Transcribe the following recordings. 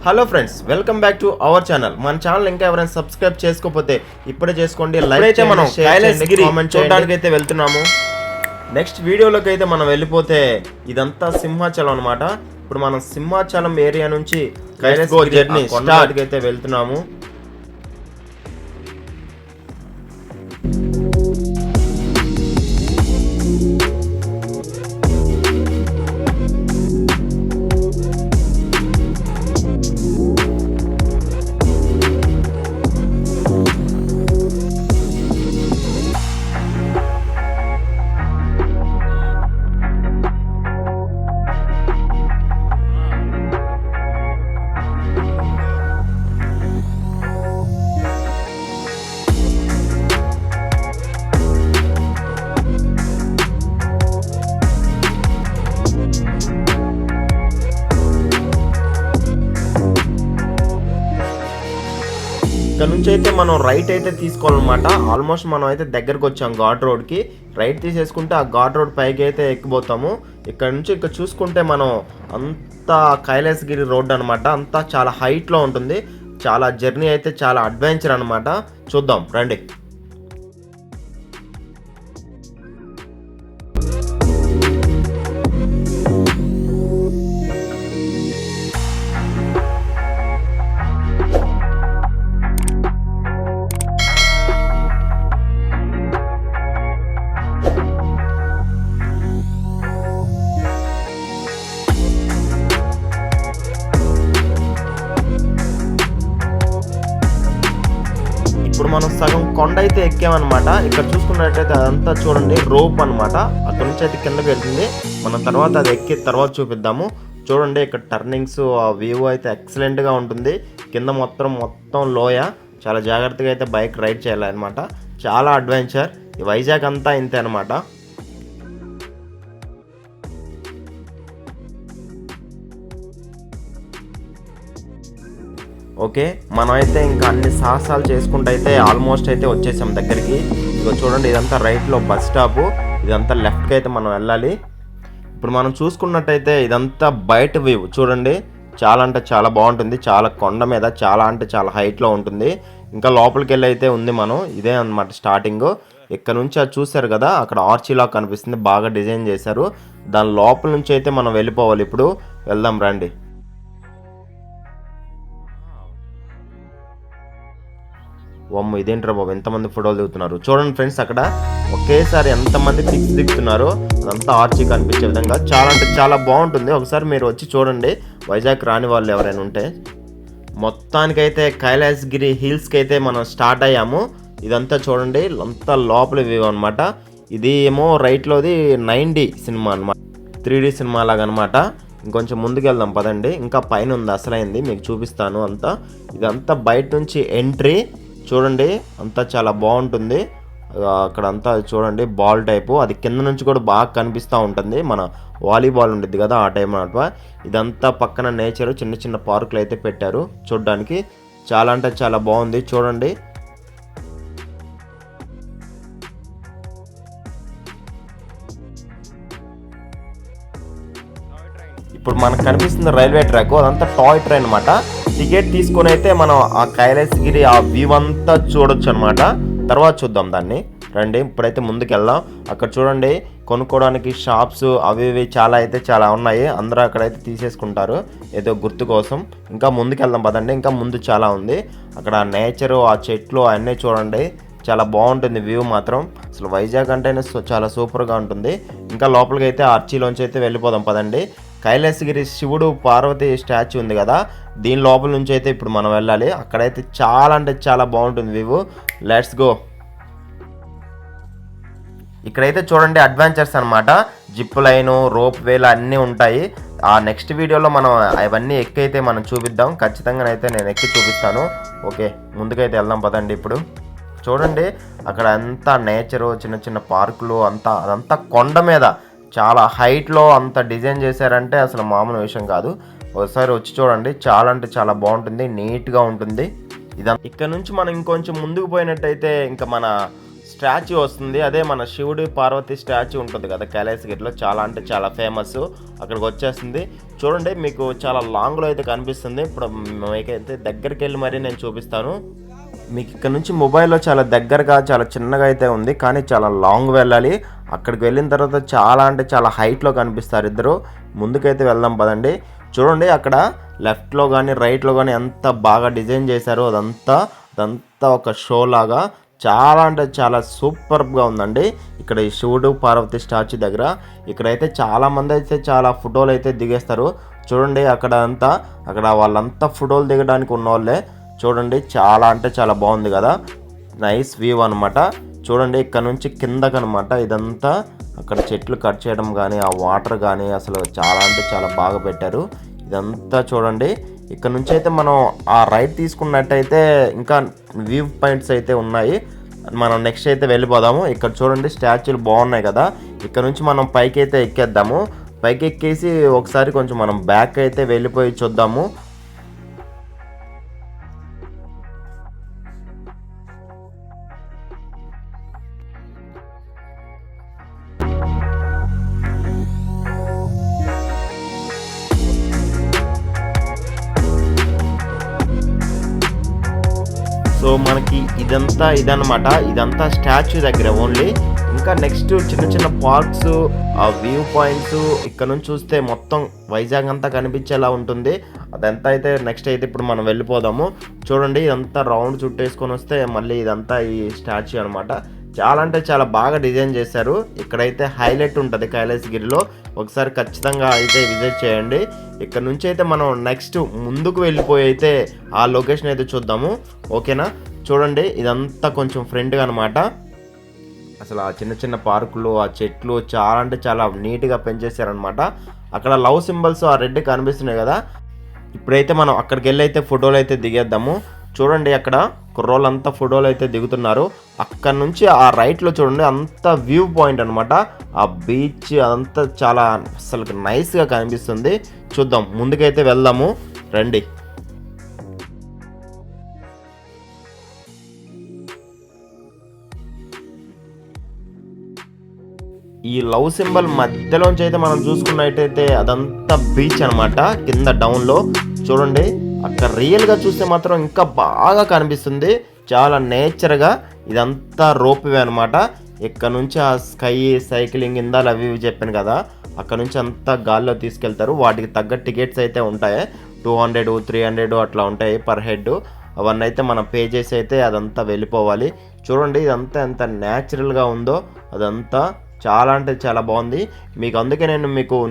Hello friends, welcome back to our channel. మన channel ఇంకా ఎవరైనా సబ్స్క్రైబ్ చేసుకోకపోతే ఇప్పుడే చేసుకోండి. లైక్ అయితే మనం కైలాసగిరి చూడడానికి అయితే వెళ్తున్నాము. నెక్స్ట్ వీడియోలోకి అయితే మనం వెళ్ళిపోతే ఇదంతా సింహాచలం అనమాట. ఇప్పుడు మనం సింహాచలం ఏరియా నుంచి కైలాసగిరి జర్నీ స్టార్ట్ అయితే వెళ్తున్నాము. ఇక్కడ నుంచి అయితే మనం రైట్ అయితే తీసుకోవాలన్నమాట. ఆల్మోస్ట్ మనం అయితే దగ్గరకు వచ్చాం ఘాట్ రోడ్కి. రైట్ తీసేసుకుంటే ఆ ఘాట్ రోడ్ పైకి అయితే ఎక్కిపోతాము. ఇక్కడ నుంచి ఇక్కడ చూసుకుంటే మనం అంతా కైలాసగిరి రోడ్ అనమాట. అంతా చాలా హైట్లో ఉంటుంది. చాలా జర్నీ అయితే చాలా అడ్వెంచర్ అనమాట. చూద్దాం రండి. ఇప్పుడు మనం సగం కొండ అయితే ఎక్కామన్నమాట. ఇక్కడ చూసుకున్నట్టయితే అదంతా చూడండి రోప్ అనమాట. అక్కడ నుంచి అయితే కిందకి వెళ్తుంది. మనం తర్వాత అది ఎక్కి తర్వాత చూపిద్దాము. చూడండి ఇక్కడ టర్నింగ్స్, ఆ వ్యూ అయితే ఎక్సలెంట్గా ఉంటుంది. కింద మొత్తం లోయ. చాలా జాగ్రత్తగా అయితే బైక్ రైడ్ చేయాలన్నమాట. చాలా అడ్వెంచర్. ఈ వైజాగ్ అంతా ఇంతే అనమాట. ఓకే, మనం అయితే ఇంకా అన్ని సాహసాలు చేసుకుంటూ అయితే ఆల్మోస్ట్ అయితే వచ్చేసాం దగ్గరికి. ఇక చూడండి ఇదంతా రైట్లో బస్ స్టాపు, ఇదంతా లెఫ్ట్కి అయితే మనం వెళ్ళాలి. ఇప్పుడు మనం చూసుకున్నట్టయితే ఇదంతా బయట వ్యూ చూడండి. చాలా అంటే చాలా బాగుంటుంది. చాలా కొండ మీద చాలా అంటే చాలా హైట్లో ఉంటుంది. ఇంకా లోపలికి వెళ్ళి అయితే ఉంది మనం. ఇదే అన్నమాట స్టార్టింగ్. ఇక్కడ నుంచి అది చూసారు కదా, అక్కడ ఆర్చీలా కనిపిస్తుంది. బాగా డిజైన్ చేశారు. దాని లోపల నుంచి అయితే మనం వెళ్ళిపోవాలి. ఇప్పుడు వెళ్దాం రండి. ఓమ్మ, ఇదేంట్రా బాబు ఎంతమంది ఫోటోలు దిగుతున్నారు చూడండి ఫ్రెండ్స్. అక్కడ ఒకేసారి ఎంతమంది పిక్స్ దిగుతున్నారు. అదంతా ఆర్చీ కనిపించే విధంగా చాలా అంటే చాలా బాగుంటుంది. ఒకసారి మీరు వచ్చి చూడండి, వైజాగ్ రాని వాళ్ళు ఎవరైనా ఉంటే. మొత్తానికైతే కైలాసగిరి హిల్స్కి అయితే మనం స్టార్ట్ అయ్యాము. ఇదంతా చూడండి, అంతా లోపల వ్యూ అనమాట. ఇది ఏమో రైట్లోది 9D సినిమా అనమాట, 3D సినిమా లాగా అనమాట. ఇంకొంచెం ముందుకు వెళ్దాం పదండి. ఇంకా పైన ఉంది అసలైంది, మీకు చూపిస్తాను అంతా. ఇదంతా బయట నుంచి ఎంట్రీ చూడండి. అంతా చాలా బాగుంటుంది. అక్కడ అంతా చూడండి బాల్ టైపు, అది కింద నుంచి కూడా బాగా కనిపిస్తూ ఉంటుంది. మన వాలీబాల్ ఉంటుంది కదా ఆ టైం అనమాట. ఇదంతా పక్కన నేచర్, చిన్న చిన్న పార్కులు అయితే పెట్టారు చూడడానికి. చాలా అంటే చాలా బాగుంది చూడండి. ఇప్పుడు మనకు కనిపిస్తుంది రైల్వే ట్రాక్, అదంతా టాయ్ ట్రైన్ అనమాట. టికెట్ తీసుకొని అయితే మనం ఆ కైలాసగిరి ఆ వ్యూ అంతా చూడొచ్చు అనమాట. తర్వాత చూద్దాం దాన్ని రండి. ఇప్పుడైతే ముందుకు వెళ్దాం. అక్కడ చూడండి కొనుక్కోవడానికి షాప్స్ అవి ఇవి చాలా అయితే చాలా ఉన్నాయి. అందరూ అక్కడైతే తీసేసుకుంటారు ఏదో గుర్తు కోసం. ఇంకా ముందుకు వెళ్దాం పదండి. ఇంకా ముందు చాలా ఉంది. అక్కడ నేచరు, ఆ చెట్లు అన్నీ చూడండి. చాలా బాగుంటుంది వ్యూ మాత్రం. అసలు వైజాగ్ అంటేనే చాలా సూపర్గా ఉంటుంది. ఇంకా లోపలికి అయితే ఆర్చీలోంచి అయితే వెళ్ళిపోదాం పదండి. కైలాసగిరి శివుడు పార్వతి స్టాచ్యూ ఉంది కదా, దీని లోపల నుంచి అయితే ఇప్పుడు మనం వెళ్ళాలి. అక్కడైతే చాలా అంటే చాలా బాగుంటుంది వ్యూ. Let's go. ఇక్కడైతే చూడండి అడ్వెంచర్స్ అనమాట. జిప్ లైను, రోప్ వేలు అన్నీ ఉంటాయి. ఆ నెక్స్ట్ వీడియోలో మనం అవన్నీ ఎక్కైతే మనం చూపిద్దాం. ఖచ్చితంగానైతే నేను ఎక్కి చూపిస్తాను. ఓకే, ముందుకైతే వెళ్దాం పదండి. ఇప్పుడు చూడండి అక్కడ అంతా నేచరు, చిన్న చిన్న పార్కులు, అదంతా కొండ మీద చాలా హైట్లో అంత డిజైన్ చేశారంటే అసలు మామూలు విషయం కాదు. ఒకసారి వచ్చి చూడండి, చాలా అంటే చాలా బాగుంటుంది, నీట్గా ఉంటుంది. ఇక్కడ నుంచి మనం ఇంకొంచెం ముందుకు పోయినట్టయితే ఇంకా మన స్టాచ్యూ వస్తుంది. అదే మన శివుడు పార్వతి స్టాచ్యూ ఉంటుంది కదా కైలాసగిరిలో, చాలా అంటే చాలా ఫేమస్. అక్కడికి వచ్చేస్తుంది చూడండి. మీకు చాలా లాంగ్లో అయితే కనిపిస్తుంది. ఇప్పుడు మీకైతే దగ్గరికి వెళ్ళి మరీ నేను చూపిస్తాను. మీకు ఇక్కడ నుంచి మొబైల్లో చాలా దగ్గరగా చాలా చిన్నగా అయితే ఉంది, కానీ చాలా లాంగ్ వెళ్ళాలి. అక్కడికి వెళ్ళిన తర్వాత చాలా అంటే చాలా హైట్లో కనిపిస్తారు ఇద్దరు. ముందుకైతే వెళ్దాం పదండి. చూడండి అక్కడ లెఫ్ట్లో కానీ రైట్లో కానీ ఎంత బాగా డిజైన్ చేశారో అదంతా ఒక షో లాగా చాలా అంటే చాలా సూపర్గా ఉందండి. ఇక్కడ ఈ శివుడు పార్వతి స్టాచ్యూ దగ్గర ఇక్కడైతే చాలామంది అయితే చాలా ఫోటోలు అయితే దిగేస్తారు. చూడండి అక్కడ వాళ్ళంతా ఫోటోలు దిగడానికి ఉన్న వాళ్ళే. చూడండి చాలా అంటే చాలా బాగుంది కదా, నైస్ వ్యూ అనమాట. చూడండి ఇక్కడ నుంచి కిందకనమాట ఇదంతా. అక్కడ చెట్లు కట్ చేయడం కానీ ఆ వాటర్ కానీ అసలు చాలా అంటే చాలా బాగా పెట్టారు. ఇదంతా చూడండి. ఇక్కడ నుంచి అయితే మనం ఆ రైట్ తీసుకున్నట్టయితే ఇంకా వ్యూ పాయింట్స్ అయితే ఉన్నాయి. మనం నెక్స్ట్ అయితే వెళ్ళిపోదాము. ఇక్కడ చూడండి స్టాచ్యూలు బాగున్నాయి కదా. ఇక్కడ నుంచి మనం పైకి అయితే ఎక్కేద్దాము. పైకి ఎక్కేసి ఒకసారి కొంచెం మనం బ్యాక్ అయితే వెళ్ళిపోయి చూద్దాము. సో మనకి ఇదంతా స్టాచ్యూ దగ్గర ఓన్లీ. ఇంకా నెక్స్ట్ చిన్న పార్క్స్, ఆ వ్యూ పాయింట్స్ ఇక్కడ నుంచి చూస్తే మొత్తం వైజాగ్ అంతా కనిపించేలా ఉంటుంది. అదంతా అయితే నెక్స్ట్ అయితే ఇప్పుడు మనం వెళ్ళిపోదాము. చూడండి ఇదంతా రౌండ్ చుట్టేసుకొని వస్తే మళ్ళీ ఇదంతా ఈ స్టాచ్యూ అనమాట. చాలా అంటే చాలా బాగా డిజైన్ చేశారు. ఇక్కడైతే హైలైట్ ఉంటుంది కైలాసగిరిలో. ఒకసారి ఖచ్చితంగా అయితే విజిట్ చేయండి. ఇక్కడ నుంచి అయితే మనం నెక్స్ట్ ముందుకు వెళ్ళిపోయి అయితే ఆ లొకేషన్ అయితే చూద్దాము, ఓకేనా. చూడండి ఇదంతా కొంచెం ఫ్రంట్గా అనమాట. అసలు ఆ చిన్న పార్కులు, ఆ చెట్లు చాలా అంటే చాలా నీట్గా పెంచేశారనమాట. అక్కడ లవ్ సింబల్స్ ఆ రెడ్ కనిపిస్తున్నాయి కదా. ఇప్పుడైతే మనం అక్కడికి వెళ్ళి అయితే ఫోటోలు అయితే దిగేద్దాము. చూడండి అక్కడ కుర్రోళ్ళంతా ఫోటోలు అయితే దిగుతున్నారు. అక్కడ నుంచి ఆ రైట్లో చూడండి అంత వ్యూ పాయింట్ అనమాట. ఆ బీచ్ అదంతా చాలా అసలు నైస్గా కనిపిస్తుంది. చూద్దాం, ముందుకైతే వెళ్దాము రండి. ఈ లవ్ సింబల్ మధ్యలోంచి అయితే మనం చూసుకున్నట్టయితే అదంతా బీచ్ అనమాట. కింద డౌన్లో చూడండి అక్కడ రియల్గా చూస్తే మాత్రం ఇంకా బాగా కనిపిస్తుంది. చాలా నేచర్గా ఇదంతా రోప్వే అనమాట. ఇక్కడ నుంచి ఆ స్కై సైక్లింగ్ ఇందాలు అవి చెప్పాను కదా, అక్కడ నుంచి అంతా గాల్లో తీసుకెళ్తారు. వాటికి తగ్గ టికెట్స్ అయితే ఉంటాయి. 200, 300 అట్లా ఉంటాయి పర్ హెడ్. అవన్నీ అయితే మనం పే చేసి అయితే అదంతా వెళ్ళిపోవాలి. చూడండి ఇదంతా ఎంత న్యాచురల్గా ఉందో అదంతా చాలా అంటే చాలా బాగుంది. మీకు అందుకే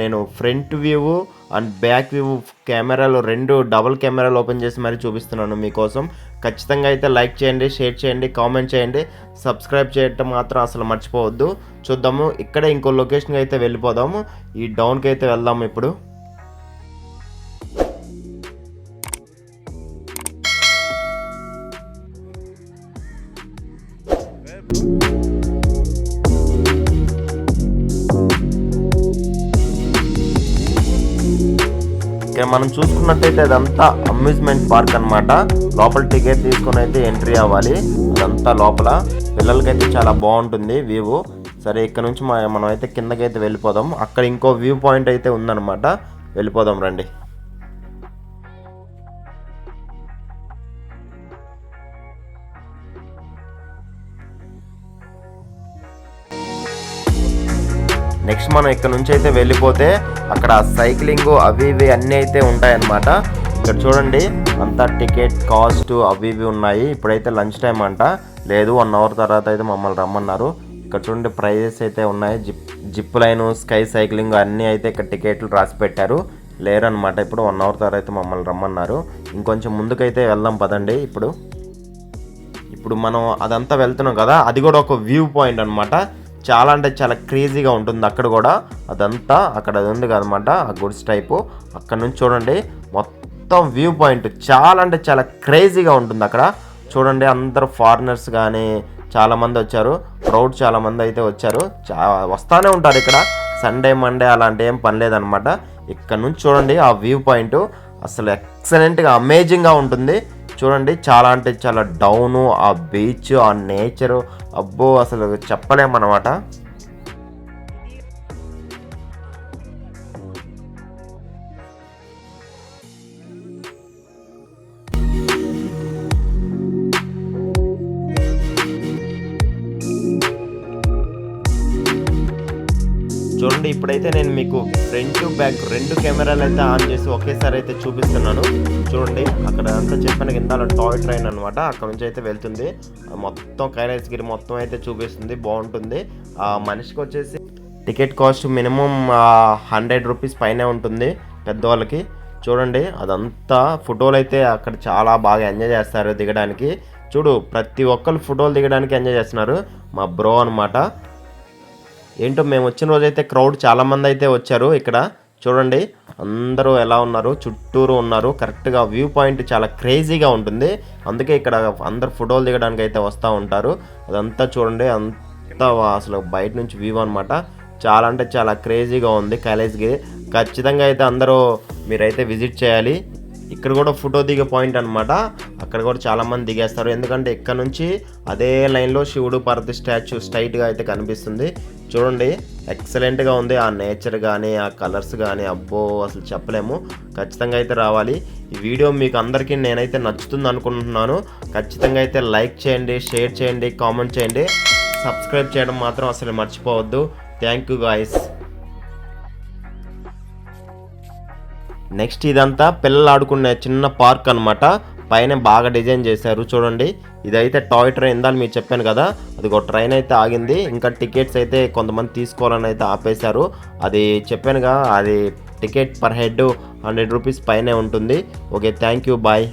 నేను front view and back view కెమెరాలు రెండు డబుల్ కెమెరాలు ఓపెన్ చేసి మరీ చూపిస్తున్నాను మీకోసం. ఖచ్చితంగా అయితే లైక్ చేయండి, షేర్ చేయండి, కామెంట్ చేయండి, సబ్స్క్రైబ్ చేయటం మాత్రం అసలు మర్చిపోవద్దు. చూద్దాము ఇక్కడే ఇంకో లొకేషన్కి అయితే వెళ్ళిపోదాము. ఈ డౌన్కి అయితే వెళ్దాము ఇప్పుడు. మనం చూసుకున్నట్టయితే అదంతా అమ్యూజ్మెంట్ పార్క్ అనమాట. లోపల టికెట్ తీసుకొని అయితే ఎంట్రీ అవ్వాలి. అదంతా లోపల పిల్లలకైతే చాలా బాగుంటుంది వ్యూ. సరే ఇక్కడ నుంచి మనం అయితే కిందకైతే వెళ్ళిపోదాం. అక్కడ ఇంకో వ్యూ పాయింట్ అయితే ఉందన్నమాట, వెళ్ళిపోదాం రండి. నెక్స్ట్ మనం ఇక్కడ నుంచి అయితే వెళ్ళిపోతే అక్కడ సైక్లింగ్ అవి ఇవి అన్నీ అయితే ఉంటాయన్నమాట. ఇక్కడ చూడండి అంతా టికెట్ కాస్ట్ అవి ఇవి ఉన్నాయి. ఇప్పుడైతే లంచ్ టైం అంట, లేదు 1 అవర్ తర్వాత అయితే మమ్మల్ని రమ్మన్నారు. ఇక్కడ చూడండి ప్రైజెస్ అయితే ఉన్నాయి. జిప్ లైన్, స్కై సైక్లింగ్ అన్నీ అయితే ఇక్కడ టికెట్లు రాసి పెట్టారు. లేరనమాట, ఇప్పుడు 1 అవర్ తర్వాత అయితే మమ్మల్ని రమ్మన్నారు. ఇంకొంచెం ముందుకైతే వెళ్దాం పదండి. ఇప్పుడు మనం అదంతా వెళ్తున్నాం కదా, అది కూడా ఒక వ్యూ పాయింట్ అనమాట. చాలా అంటే చాలా క్రేజీగా ఉంటుంది అక్కడ కూడా. అదంతా అక్కడ ఉంది కదనమాట ఆ గుడ్స్ టైపు. అక్కడ నుంచి చూడండి మొత్తం వ్యూ పాయింట్ చాలా అంటే చాలా క్రేజీగా ఉంటుంది అక్కడ. చూడండి అందరూ ఫారినర్స్ కానీ చాలామంది వచ్చారు. క్రౌడ్ చాలామంది అయితే వచ్చారు. వస్తూనే ఉంటారు ఇక్కడ. సండే మండే అలాంటి ఏం పని లేదనమాట. ఇక్కడ నుంచి చూడండి ఆ వ్యూ పాయింట్ అసలు ఎక్సలెంట్గా అమేజింగ్గా ఉంటుంది. చూడండి చాలా అంటే చాలా డౌను, ఆ బీచ్, ఆ నేచరు, అబ్బో అసలు చెప్పలేమన్నమాట. చూడండి ఇప్పుడైతే నేను మీకు ఫ్రంట్ బ్యాక్ 2 కెమెరాలు అయితే ఆన్ చేసి ఒకేసారి అయితే చూపిస్తున్నాను. చూడండి అక్కడ అంతా చెప్పాను కింద టాయ్ ట్రైన్ అనమాట, అక్కడ నుంచి అయితే వెళ్తుంది. మొత్తం కైలాసగిరి మొత్తం అయితే చూపిస్తుంది, బాగుంటుంది. మనిషికి వచ్చేసి టికెట్ కాస్ట్ మినిమం 100 రూపీస్ పైనే ఉంటుంది పెద్దవాళ్ళకి. చూడండి అదంతా ఫోటోలు అయితే అక్కడ చాలా బాగా ఎంజాయ్ చేస్తారు దిగడానికి. చూడు ప్రతి ఒక్కరు ఫోటోలు దిగడానికి ఎంజాయ్ చేస్తున్నారు. మా బ్రో అనమాట. ఏంటో మేము వచ్చిన రోజైతే క్రౌడ్ చాలామంది అయితే వచ్చారు. ఇక్కడ చూడండి అందరూ ఎలా ఉన్నారు, చుట్టూరు ఉన్నారు. కరెక్ట్గా వ్యూ పాయింట్ చాలా క్రేజీగా ఉంటుంది, అందుకే ఇక్కడ అందరు ఫోటోలు దిగడానికి అయితే వస్తూ ఉంటారు. అదంతా చూడండి అంతా అసలు బయట నుంచి వ్యూ అనమాట. చాలా అంటే చాలా క్రేజీగా ఉంది కైలాసగిరి. ఖచ్చితంగా అయితే అందరూ మీరైతే విజిట్ చేయాలి. ఇక్కడ కూడా ఫోటో దిగే పాయింట్ అనమాట, అక్కడ కూడా చాలామంది దిగేస్తారు. ఎందుకంటే ఇక్కడ నుంచి అదే లైన్లో శివుడు పార్వతి స్టాచ్యూ స్ట్రైట్గా అయితే కనిపిస్తుంది. చూడండి ఎక్సలెంట్గా ఉంది, ఆ నేచర్ కానీ ఆ కలర్స్ కానీ అబ్బో అసలు చెప్పలేము. ఖచ్చితంగా అయితే రావాలి. ఈ వీడియో మీకు అందరికీ నేనైతే నచ్చుతుంది అనుకుంటున్నాను. ఖచ్చితంగా అయితే లైక్ చేయండి, షేర్ చేయండి, కామెంట్ చేయండి, సబ్స్క్రైబ్ చేయడం మాత్రం అసలు మర్చిపోవద్దు. Thank you guys. నెక్స్ట్ ఇదంతా పిల్లలు ఆడుకునే చిన్న పార్క్ అనమాట, పైన బాగా డిజైన్ చేశారు. చూడండి ఇదైతే టాయ్ ట్రైన్, ఇందాక మీకు చెప్పాను కదా, అది ఒక ట్రైన్ అయితే ఆగింది. ఇంకా టికెట్స్ అయితే కొంతమంది తీసుకోవాలని అయితే ఆపేశారు. అది చెప్పానుగా, అది టికెట్ పర్ హెడ్ 100 రూపీస్ పైనే ఉంటుంది. Okay thank you, bye.